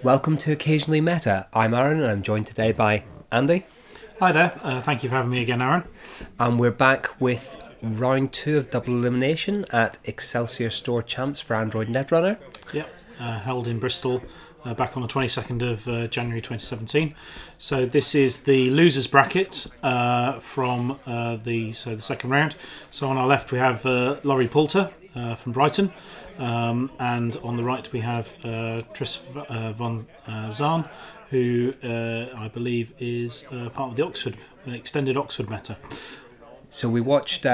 Welcome to Occasionally Meta. I'm Aaron and I'm joined today by Andy. Hi there, thank you for having me again, Aaron. And we're back with round 2 of double elimination at Excelsior Store Champs for Android Netrunner. Yep, held in Bristol back on the 22nd of January 2017. So this is the losers bracket from the second round. So on our left we have Laurie Poulter from Brighton, and on the right we have Tristan von Zahn, who I believe is part of the extended Oxford meta. So we watched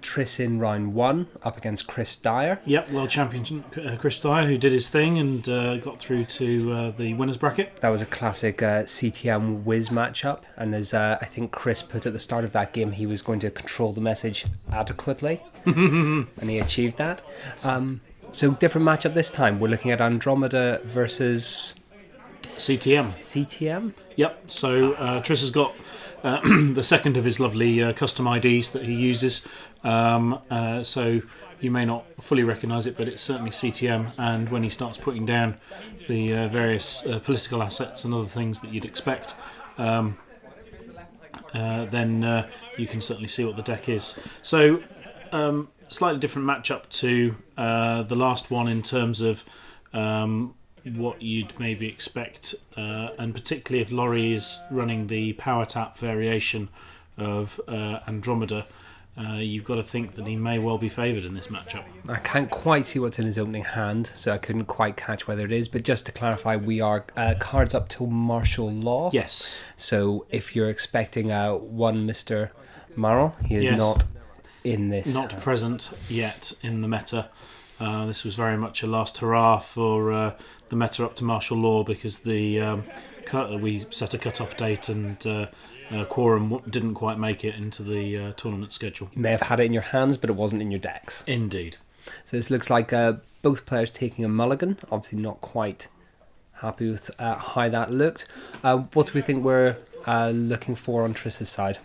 Tris in round 1 up against Chris Dyer. Yep, world champion Chris Dyer, who did his thing and got through to the winners bracket. That was a classic CTM whiz matchup, and as I think Chris put at the start of that game, he was going to control the message adequately, and he achieved that. So different matchup this time. We're looking at Andromeda versus CTM. CTM? Yep, so Tris has got the second of his lovely custom IDs that he uses, so you may not fully recognise it, but it's certainly CTM, and when he starts putting down the various political assets and other things that you'd expect, then you can certainly see what the deck is. So slightly different matchup to the last one in terms of what you'd maybe expect, and particularly if Laurie is running the power tap variation of Andromeda, you've got to think that he may well be favoured in this matchup. I can't quite see what's in his opening hand, so I couldn't quite catch whether it is, but just to clarify, we are cards up till martial law. Yes. So if you're expecting one Mr. Marl, he is not in this. Not present yet in the meta. This was very much a last hurrah for the meta up to martial law, because we set a cut-off date and quorum didn't quite make it into the tournament schedule. You may have had it in your hands, but it wasn't in your decks. Indeed. So this looks like both players taking a mulligan. Obviously not quite happy with how that looked. What do we think we're looking for on Tris's side?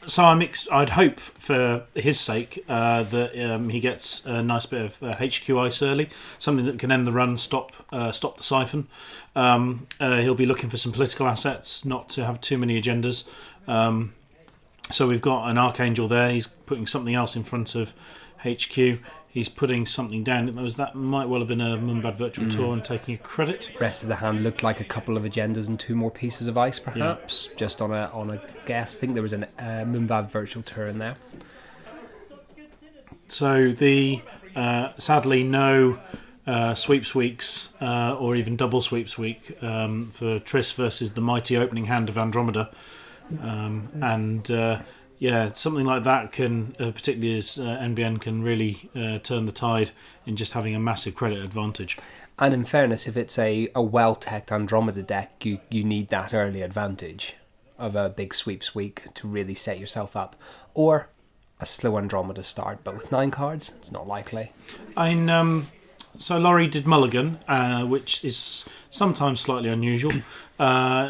So I'd hope for his sake that he gets a nice bit of HQ ice early, something that can end the run, stop the siphon. He'll be looking for some political assets, not to have too many agendas. So we've got an Archangel there. He's putting something else in front of HQ. He's putting something down. That might well have been a Mumbad Virtual Tour and taking a credit. Rest of the hand looked like a couple of agendas and 2 more pieces of ice, perhaps. Yeah. Just on a guess. I think there was a Mumbad Virtual Tour in there. So the sadly no sweeps weeks or even double sweeps week for Tris versus the mighty opening hand of Andromeda, yeah, something like that can, particularly as NBN, can really turn the tide in just having a massive credit advantage. And in fairness, if it's a well-teched Andromeda deck, you need that early advantage of a big sweeps week to really set yourself up. Or a slow Andromeda start, but with 9 cards, it's not likely. So Laurie did mulligan, which is sometimes slightly unusual.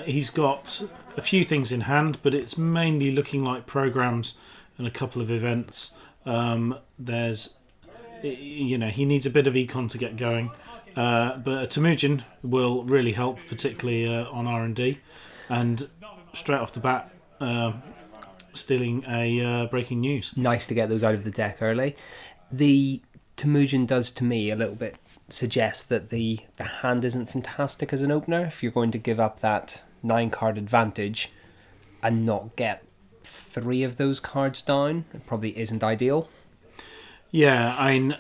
He's got a few things in hand, but it's mainly looking like programs and a couple of events. He needs a bit of econ to get going, but a Temujin will really help, particularly on R&D, and straight off the bat, stealing a breaking news. Nice to get those out of the deck early. The Temujin does, to me, a little bit suggest that the hand isn't fantastic as an opener. If you're going to give up that 9-card advantage and not get 3 of those cards down, it probably isn't ideal. Yeah,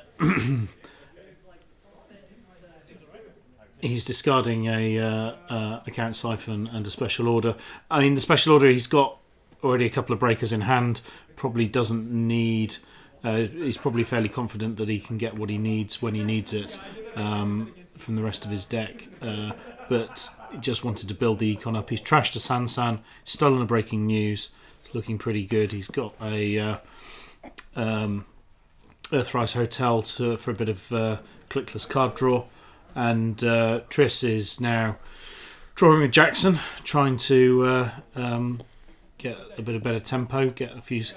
he's discarding a count siphon and a special order. The special order, he's got already a couple of breakers in hand, probably doesn't need... he's probably fairly confident that he can get what he needs when he needs it from the rest of his deck, but he just wanted to build the econ up. He's trashed a Sansan, stolen a breaking news. It's looking pretty good. He's got a Earthrise Hotel for a bit of clickless card draw, and Tris is now drawing with Jackson, trying to get a bit of better tempo, get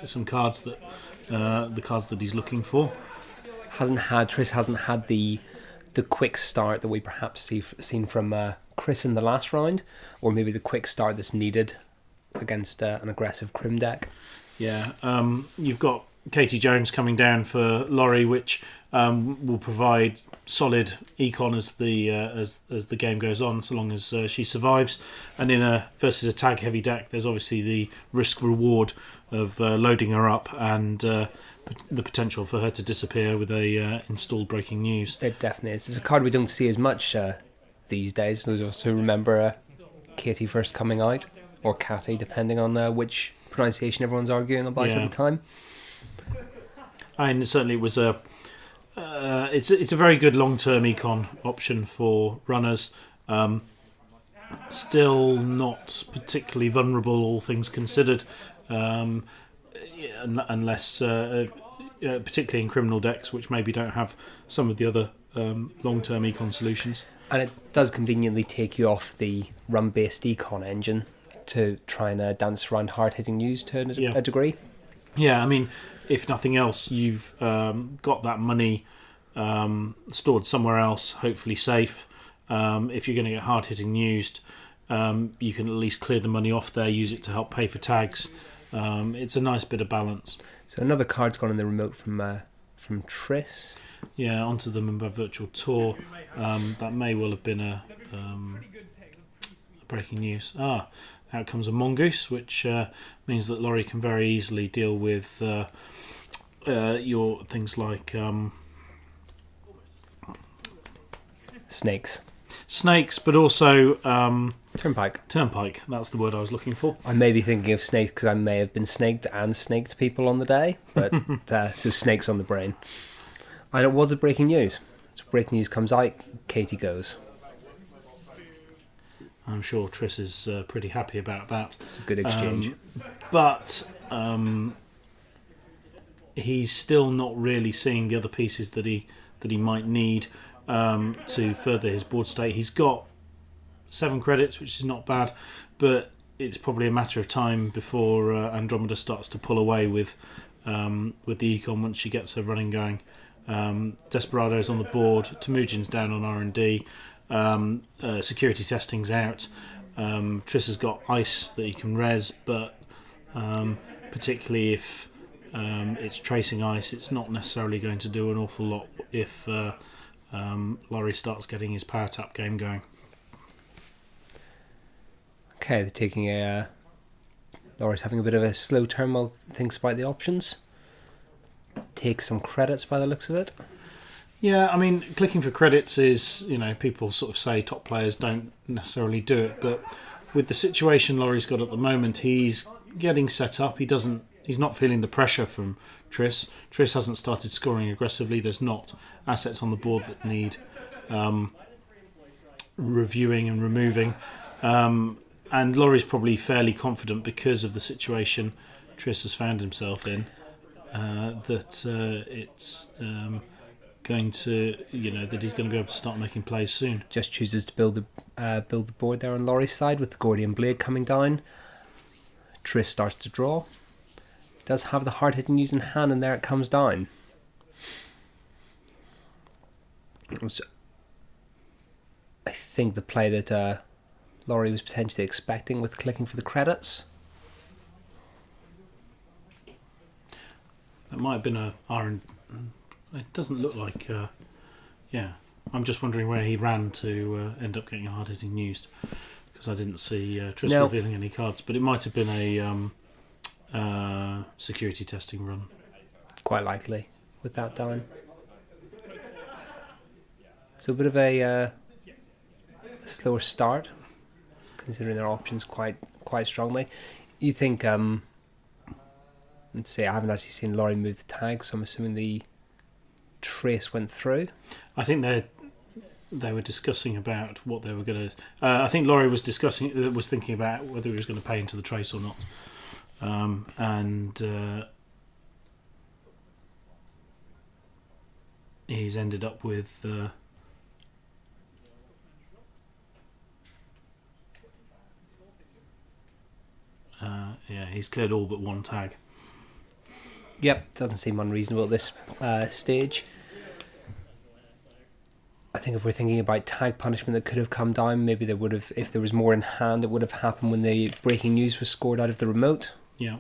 some cards that the cards that he's looking for. Tris hasn't had the the quick start that we perhaps seen from Chris in the last round, or maybe the quick start that's needed against an aggressive Crim deck. Yeah, you've got Katie Jones coming down for Laurie, which will provide solid econ as the game goes on, so long as she survives. And in versus a tag heavy deck, there's obviously the risk reward of loading her up and the potential for her to disappear with a installed breaking news. It definitely is. It's a card we don't see as much these days. Those of us who remember Katie first coming out, or Cathy, depending on which pronunciation everyone's arguing about at the time. And certainly it was it's a very good long-term econ option for runners. Still not particularly vulnerable, all things considered, unless particularly in criminal decks, which maybe don't have some of the other long-term econ solutions. And it does conveniently take you off the run-based econ engine to try and dance around hard-hitting news to a degree. Yeah, I mean, if nothing else, you've got that money stored somewhere else, hopefully safe. If you're going to get hard-hitting news, you can at least clear the money off there, use it to help pay for tags. It's a nice bit of balance. So another card's gone in the remote from Tris. Yeah, onto the Mumbai Virtual Tour. That may well have been a breaking news. Out comes a mongoose, which means that Laurie can very easily deal with your things like snakes, but also Turnpike. That's the word I was looking for. I may be thinking of snakes because I may have been snaked and snaked people on the day, but so snakes on the brain. And it was a breaking news. So breaking news comes out, Katie goes. I'm sure Tris is pretty happy about that. It's a good exchange. But he's still not really seeing the other pieces that he might need to further his board state. He's got 7 credits, which is not bad, but it's probably a matter of time before Andromeda starts to pull away with the econ once she gets her running going. Desperado's on the board, Temujin's down on R&D, security testing's out. Tris has got ice that he can res, but particularly if it's tracing ice, it's not necessarily going to do an awful lot if Laurie starts getting his power tap game going. Okay, they're taking Laurie's having a bit of a slow turn while thinks about the options. Take some credits by the looks of it. Yeah, I mean, clicking for credits is, people sort of say top players don't necessarily do it, but with the situation Laurie's got at the moment, he's getting set up. He's not feeling the pressure from Tris. Tris hasn't started scoring aggressively. There's not assets on the board that need reviewing and removing. And Laurie's probably fairly confident because of the situation Tris has found himself in, that it's going to, that he's going to be able to start making plays soon. Just chooses to build the board there on Laurie's side with the Gordian Blade coming down. Tris starts to draw. Does have the hard-hitting news in hand, and there it comes down. So, I think the play that Laurie was potentially expecting with clicking for the credits. That might have been a R&D. It doesn't look like. I'm just wondering where he ran to end up getting a hard-hitting news, because I didn't see Tris revealing any cards, but it might have been a security testing run. Quite likely with that down. So a bit of a slower start, considering their options quite strongly. You think? Let's see. I haven't actually seen Laurie move the tag, so I'm assuming the trace went through. I think they were discussing about what they were going to. I think Laurie was thinking about whether he was going to pay into the trace or not, and he's ended up with. He's cleared all but one tag. Yep, doesn't seem unreasonable at this stage. I think if we're thinking about tag punishment that could have come down, maybe there would have, if there was more in hand, it would have happened when the breaking news was scored out of the remote. Yeah.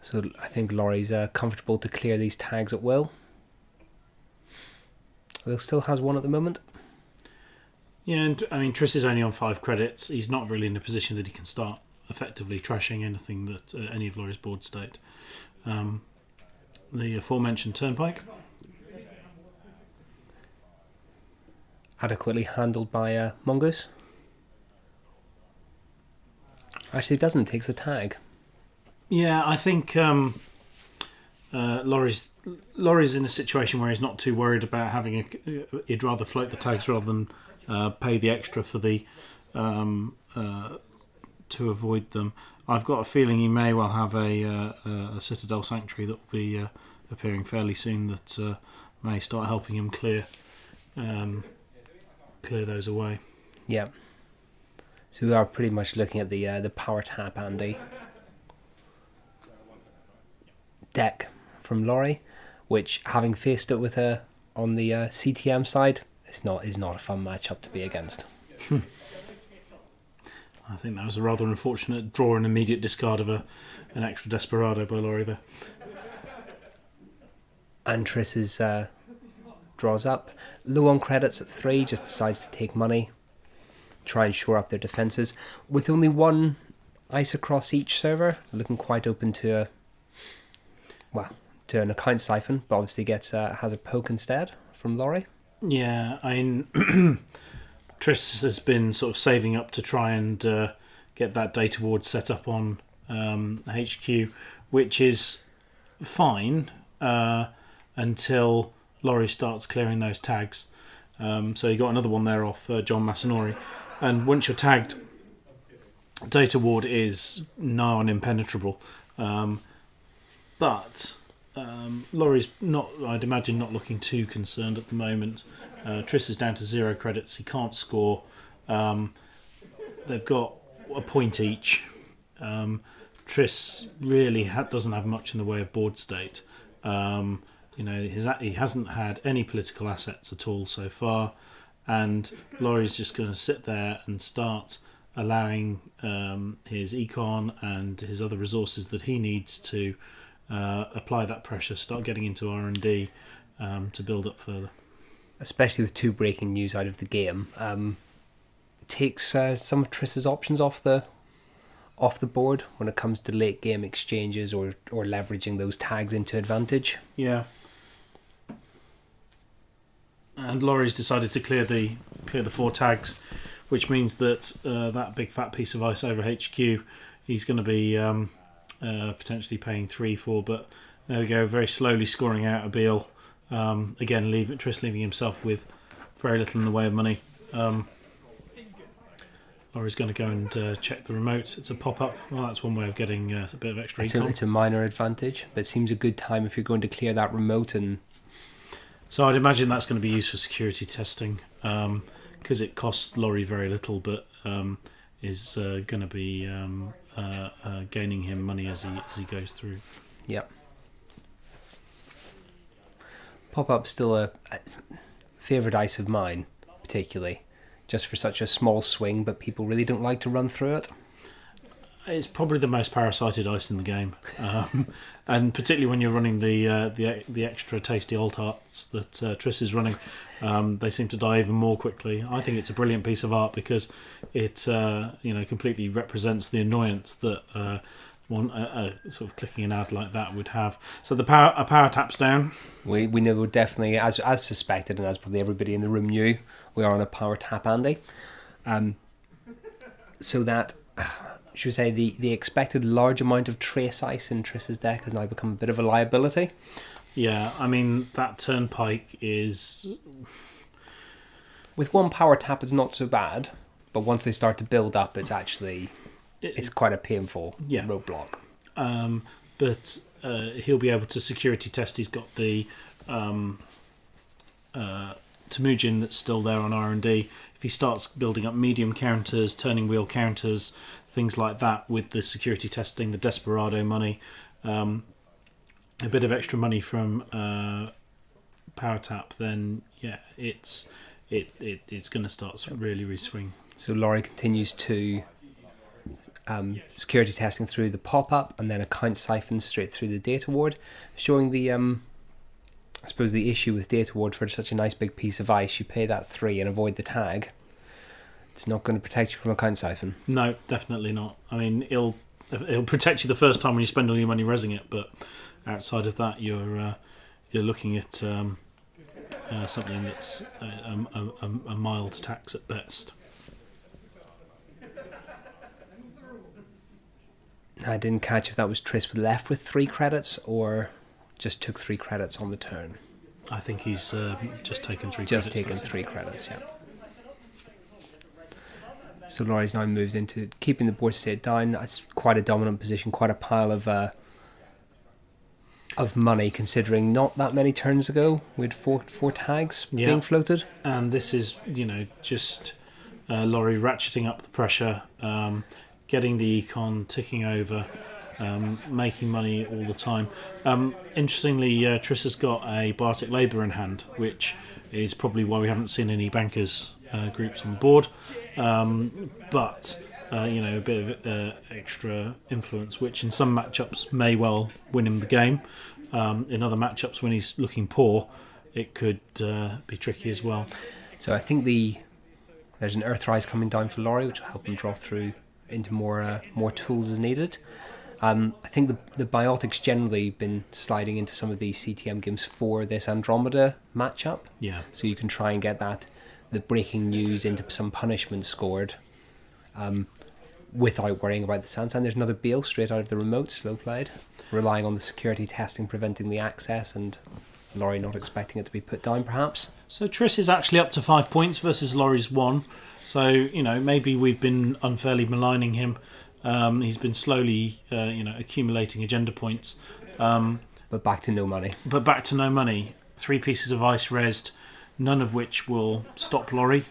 So I think Laurie's comfortable to clear these tags at will. Although still has one at the moment. Yeah, and I mean, Triss is only on 5 credits. He's not really in a position that he can start effectively trashing anything that any of Laurie's board state. The aforementioned Turnpike. Adequately handled by Mongoose. Actually, it doesn't. Takes the tag. Yeah, I think Laurie's in a situation where he's not too worried about having he'd rather float the tags rather than pay the extra for the to avoid them. I've got a feeling he may well have a Citadel Sanctuary that will be appearing fairly soon that may start helping him clear those away. Yeah. So we are pretty much looking at the power tap Andy deck from Laurie, which, having faced it with her on the CTM side, is not a fun matchup to be against. I think that was a rather unfortunate draw and immediate discard of an extra Desperado by Laurie there. And Triss's draws up. Low on credits at 3, just decides to take money, try and shore up their defences. With only one ice across each server, looking quite open to an account siphon, but obviously has a poke instead from Laurie. Yeah, I mean, Triss has been sort of saving up to try and get that data ward set up on HQ, which is fine until Laurie starts clearing those tags. So you got another one there off John Masanori, and once you're tagged, data ward is nigh on impenetrable. But Laurie's not, I'd imagine, not looking too concerned at the moment. Triss is down to 0 credits. He can't score. They've got a point each. Triss really doesn't have much in the way of board state. He hasn't had any political assets at all so far, and Laurie's just going to sit there and start allowing his econ and his other resources that he needs to apply that pressure, start getting into R&D to build up further. Especially with 2 breaking news out of the game, takes some of Triss's options off the board when it comes to late game exchanges or leveraging those tags into advantage. Yeah. And Laurie's decided to clear the 4 tags, which means that that big fat piece of ice over HQ, he's going to be potentially paying 3 for, but there we go, very slowly scoring out a Beal. Again, Triss leaving himself with very little in the way of money. Laurie's going to go and check the remote. It's a pop-up. Well, that's one way of getting a bit of extra econ. It's a minor advantage, but it seems a good time if you're going to clear that remote. And so I'd imagine that's going to be used for security testing, because it costs Laurie very little, but is going to be gaining him money as he goes through. Yep. Pop-up's still a favourite ice of mine, particularly, just for such a small swing, but people really don't like to run through it. It's probably the most parasited ice in the game, and particularly when you're running the extra tasty alt arts that Triss is running, they seem to die even more quickly. I think it's a brilliant piece of art because it completely represents the annoyance that one sort of clicking an ad like that would have. So a power tap's down. We know definitely, as suspected, and as probably everybody in the room knew, we are on a power tap, Andy. So that, should we say, the expected large amount of trace ice in Triss's deck has now become a bit of a liability. Yeah, I mean, that Turnpike is... With one power tap, it's not so bad, but once they start to build up, it's actually... It's quite a painful roadblock. But he'll be able to security test. He's got the Temujin that's still there on R&D. If he starts building up medium counters, turning wheel counters, things like that with the security testing, the Desperado money, a bit of extra money from power tap, then it's going to start really swing. So Laurie continues to security testing through the pop-up, and then account siphon straight through the data ward, showing the I suppose the issue with data ward for such a nice big piece of ice. You pay that 3 and avoid the tag. It's not going to protect you from account siphon. No, definitely not. I mean, it'll protect you the first time when you spend all your money resing it, but outside of that, you're looking at something that's a mild tax at best. I didn't catch if that was Tris left with 3 credits or just took 3 credits on the turn. I think he's just taken 3 credits. Just taken 3 credits, yeah. So Laurie's now moved into keeping the board state down. That's quite a dominant position, quite a pile of money, considering not that many turns ago we had four tags being floated. And this is, just Laurie ratcheting up the pressure, getting the econ ticking over, making money all the time. Interestingly, Tris has got a Bartic Labour in hand, which is probably why we haven't seen any bankers groups on the board. But a bit of extra influence, which in some matchups may well win him the game. In other matchups, when he's looking poor, it could be tricky as well. So I think there's an Earthrise coming down for Laurie, which will help him draw through into more tools as needed. I think the Biotics generally been sliding into some of these CTM games for this Andromeda matchup. Yeah. So you can try and get the breaking news into some punishment scored without worrying about the Sansan. There's another Beal straight out of the remote, slow played, relying on the security testing preventing the access, and Laurie not expecting it to be put down perhaps. So Tris is actually up to 5 points versus Laurie's 1. So, maybe we've been unfairly maligning him. He's been slowly, accumulating agenda points. But back to no money. 3 pieces of ice resed, none of which will stop Laurie.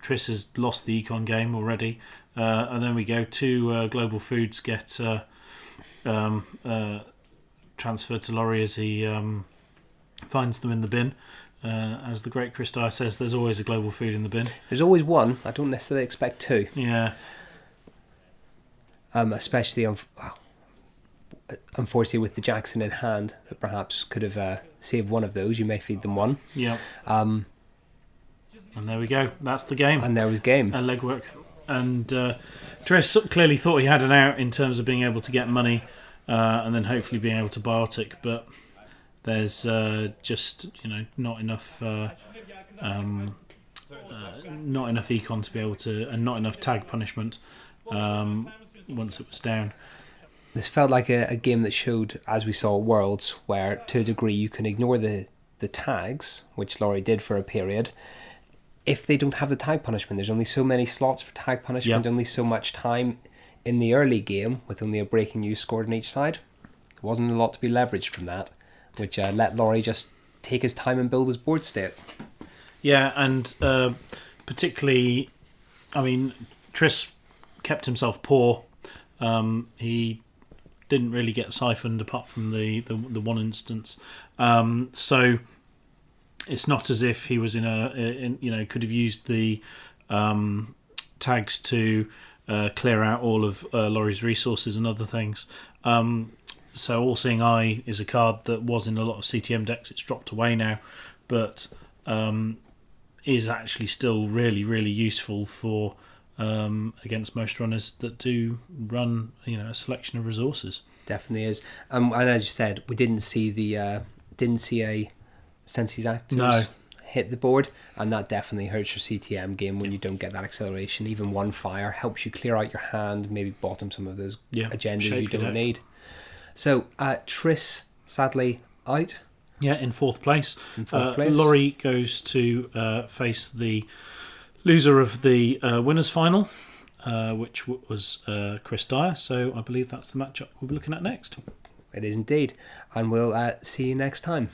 Tris has lost the econ game already. And then we go to Global Foods get transferred to Laurie as he finds them in the bin. As the great Chris Dyer says, there's always a Global Food in the bin. There's always one. I don't necessarily expect 2. Yeah. Especially unfortunately with the Jackson in hand, that perhaps could have saved one of those. You may feed them 1. Yeah. And there we go. That's the game. And there was game. And legwork. And Tris clearly thought he had an out in terms of being able to get money and then hopefully being able to Biotic, but there's just not enough econ to be able to, and not enough tag punishment once it was down. This felt like a game that showed, as we saw at Worlds, where to a degree you can ignore the tags, which Laurie did for a period. If they don't have the tag punishment, there's only so many slots for tag punishment, only so much time in the early game with only a breaking news scored on each side. There wasn't a lot to be leveraged from that, which let Laurie just take his time and build his board state. Yeah, and particularly, Tris kept himself poor. He didn't really get siphoned apart from the one instance. So it's not as if he was could have used the tags to clear out all of Laurie's resources and other things. So All Seeing Eye is a card that was in a lot of CTM decks. It's dropped away now, but is actually still really, really useful for against most runners that do run a selection of resources. Definitely is. And as you said, we didn't see a Sensi's Actors hit the board, and that definitely hurts your CTM game when you don't get that acceleration. Even one fire helps you clear out your hand, maybe bottom some of those agendas you don't need. So Tris sadly out. Yeah, in fourth place. Laurie goes to face the loser of the winners final, which was Chris Dyer. So I believe that's the matchup we'll be looking at next. It is indeed, and we'll see you next time.